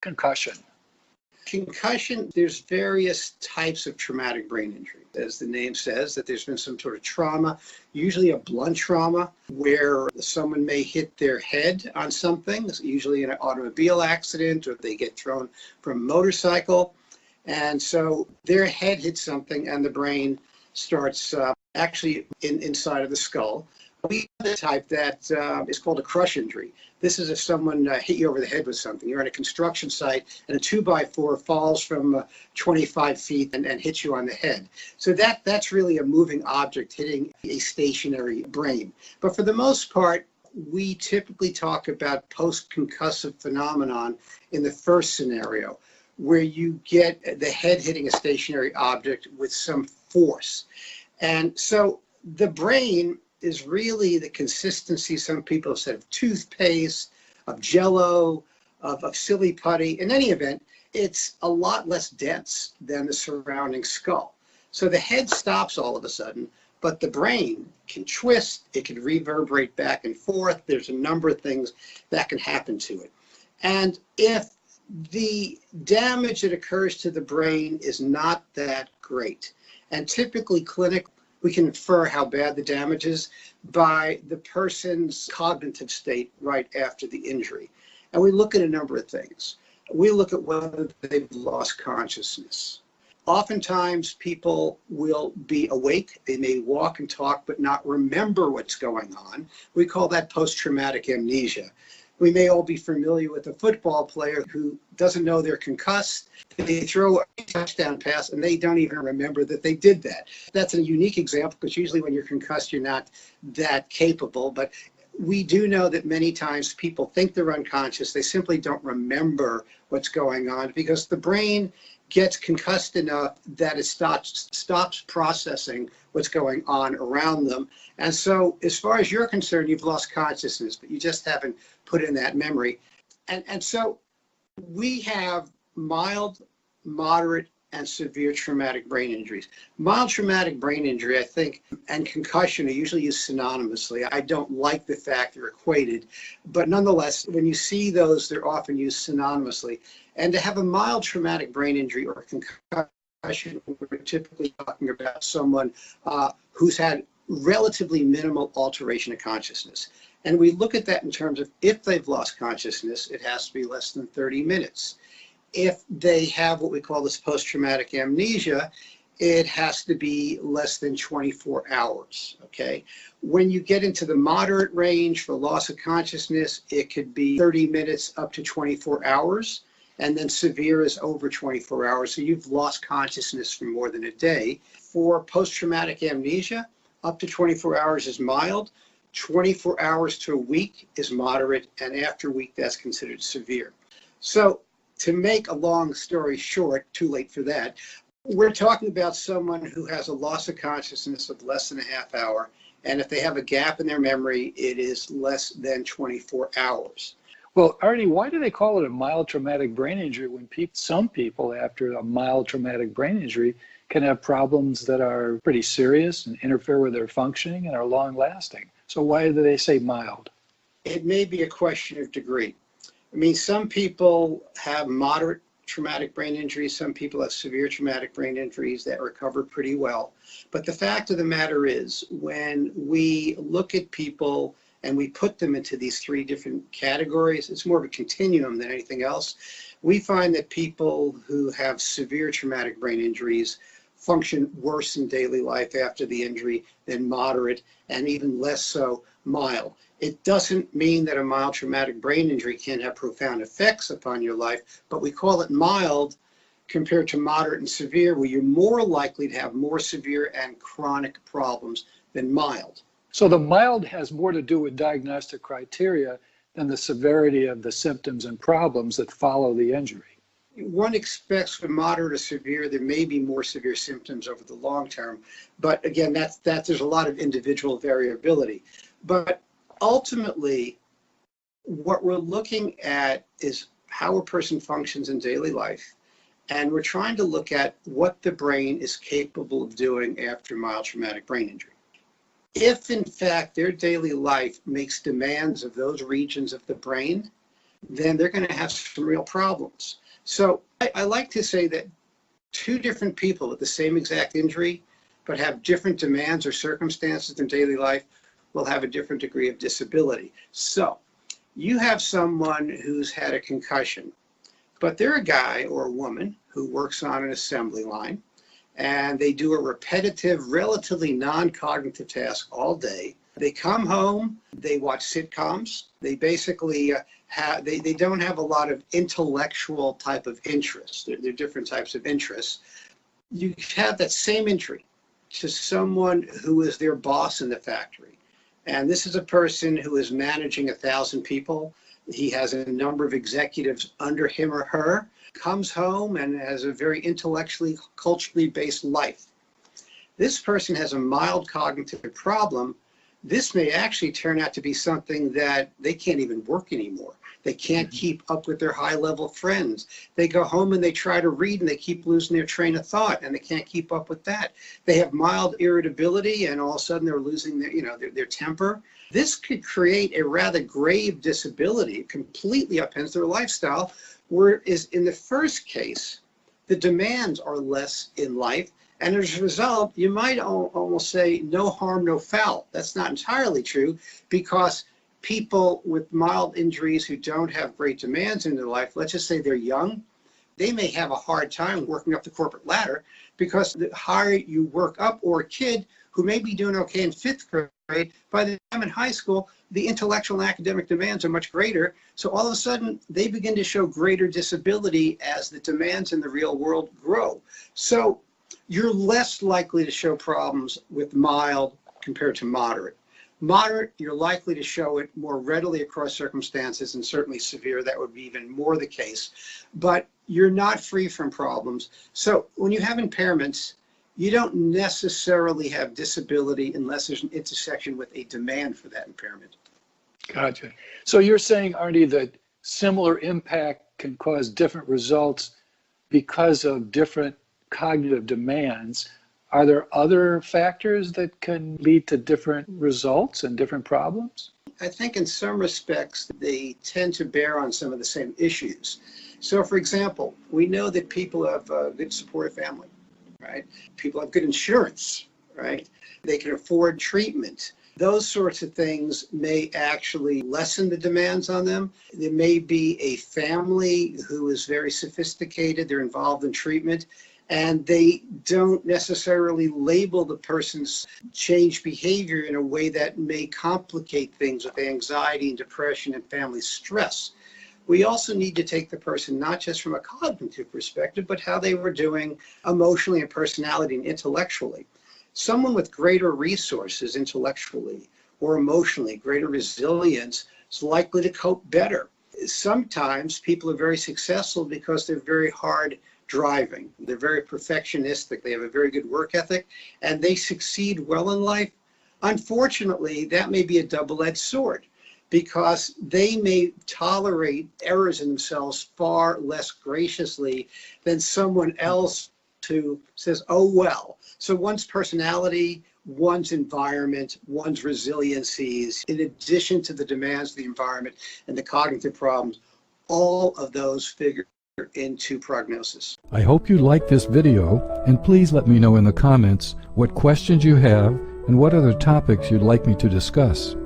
concussion? Concussion, there's various types of traumatic brain injury. As the name says, that there's been some sort of trauma, usually a blunt trauma, where someone may hit their head on something, usually in an automobile accident, or they get thrown from a motorcycle. And so their head hits something and the brain starts actually inside of the skull. We have the type that is called a crush injury. This is if someone hit you over the head with something. You're at a construction site and a 2x4 falls from 25 feet and hits you on the head. So that's really a moving object hitting a stationary brain. But for the most part, we typically talk about post-concussive phenomenon in the first scenario, where you get the head hitting a stationary object with some force. And so the brain is really the consistency, some people have said, of toothpaste, of Jell-O, of silly putty. In any event, it's a lot less dense than the surrounding skull. So the head stops all of a sudden, but the brain can twist, it can reverberate back and forth. There's a number of things that can happen to it. And if the damage that occurs to the brain is not that great, and typically clinically, we can infer how bad the damage is by the person's cognitive state right after the injury. And we look at a number of things. We look at whether they've lost consciousness. Oftentimes, people will be awake. They may walk and talk, but not remember what's going on. We call that post-traumatic amnesia. We may all be familiar with a football player who doesn't know they're concussed. They throw a touchdown pass and they don't even remember that they did that. That's a unique example because usually when you're concussed, you're not that capable. But we do know that many times people think they're unconscious. They simply don't remember what's going on because the brain gets concussed enough that it stops processing what's going on around them. And so as far as you're concerned, you've lost consciousness, but you just haven't put in that memory. And so we have mild, moderate, and severe traumatic brain injuries. Mild traumatic brain injury, I think, and concussion are usually used synonymously. I don't like the fact they're equated, but nonetheless, when you see those, they're often used synonymously. And to have a mild traumatic brain injury or concussion, we're typically talking about someone who's had relatively minimal alteration of consciousness. And we look at that in terms of if they've lost consciousness, it has to be less than 30 minutes. If they have what we call this post-traumatic amnesia, it has to be less than 24 hours, okay? When you get into the moderate range for loss of consciousness, it could be 30 minutes up to 24 hours, and then severe is over 24 hours, so you've lost consciousness for more than a day. For post-traumatic amnesia, up to 24 hours is mild, 24 hours to a week is moderate, and after a week, that's considered severe. So to make a long story short, too late for that, we're talking about someone who has a loss of consciousness of less than a half hour, and if they have a gap in their memory, it is less than 24 hours. Well, Arnie, why do they call it a mild traumatic brain injury when some people after a mild traumatic brain injury can have problems that are pretty serious and interfere with their functioning and are long lasting? So why do they say mild? It may be a question of degree. I mean, some people have moderate traumatic brain injuries. Some people have severe traumatic brain injuries that recover pretty well. But the fact of the matter is, when we look at people and we put them into these three different categories, it's more of a continuum than anything else. We find that people who have severe traumatic brain injuries function worse in daily life after the injury than moderate, and even less so mild. It doesn't mean that a mild traumatic brain injury can't have profound effects upon your life, but we call it mild compared to moderate and severe, where you're more likely to have more severe and chronic problems than mild. So the mild has more to do with diagnostic criteria than the severity of the symptoms and problems that follow the injury. One expects for moderate or severe, there may be more severe symptoms over the long term. But again, there's a lot of individual variability. But ultimately, what we're looking at is how a person functions in daily life. And we're trying to look at what the brain is capable of doing after mild traumatic brain injury. If, in fact, their daily life makes demands of those regions of the brain then they're going to have some real problems. So I like to say that two different people with the same exact injury, but have different demands or circumstances in daily life, will have a different degree of disability. So you have someone who's had a concussion, but they're a guy or a woman who works on an assembly line, and they do a repetitive, relatively non-cognitive task all day. They come home, they watch sitcoms. They basically they don't have a lot of intellectual type of interests. They're different types of interests. You have that same injury to someone who is their boss in the factory. And this is a person who is managing 1,000 people. He has a number of executives under him or her, comes home and has a very intellectually, culturally based life. This person has a mild cognitive problem. This may actually turn out to be something that they can't even work anymore. They can't keep up with their high-level friends. They go home and they try to read and they keep losing their train of thought and they can't keep up with that. They have mild irritability and all of a sudden they're losing their temper. This could create a rather grave disability. It completely upends their lifestyle, whereas in the first case, the demands are less in life. And as a result, you might almost say no harm, no foul. That's not entirely true, because people with mild injuries who don't have great demands in their life, let's just say they're young, they may have a hard time working up the corporate ladder, because the higher you work up, or a kid who may be doing okay in 5th grade, by the time in high school, the intellectual and academic demands are much greater. So all of a sudden, they begin to show greater disability as the demands in the real world grow. So you're less likely to show problems with mild compared to moderate. Moderate, you're likely to show it more readily across circumstances, and certainly severe, that would be even more the case. But you're not free from problems. So when you have impairments, you don't necessarily have disability unless there's an intersection with a demand for that impairment. Gotcha. So you're saying, Arnie, that similar impact can cause different results because of different cognitive demands. Are there other factors that can lead to different results and different problems? I think in some respects, they tend to bear on some of the same issues. So for example, we know that people have a good supportive family, right? People have good insurance, right? They can afford treatment. Those sorts of things may actually lessen the demands on them. There may be a family who is very sophisticated, they're involved in treatment, and they don't necessarily label the person's changed behavior in a way that may complicate things with anxiety and depression and family stress. We also need to take the person not just from a cognitive perspective, but how they were doing emotionally and personality and intellectually. Someone with greater resources intellectually or emotionally, greater resilience, is likely to cope better. Sometimes people are very successful because they're very hard driving. They're very perfectionistic. They have a very good work ethic, and they succeed well in life. Unfortunately, that may be a double-edged sword, because they may tolerate errors in themselves far less graciously than someone else who says, oh, well. So one's personality, one's environment, one's resiliencies, in addition to the demands of the environment and the cognitive problems, all of those figure into prognosis. I hope you liked this video, and please let me know in the comments what questions you have and what other topics you'd like me to discuss.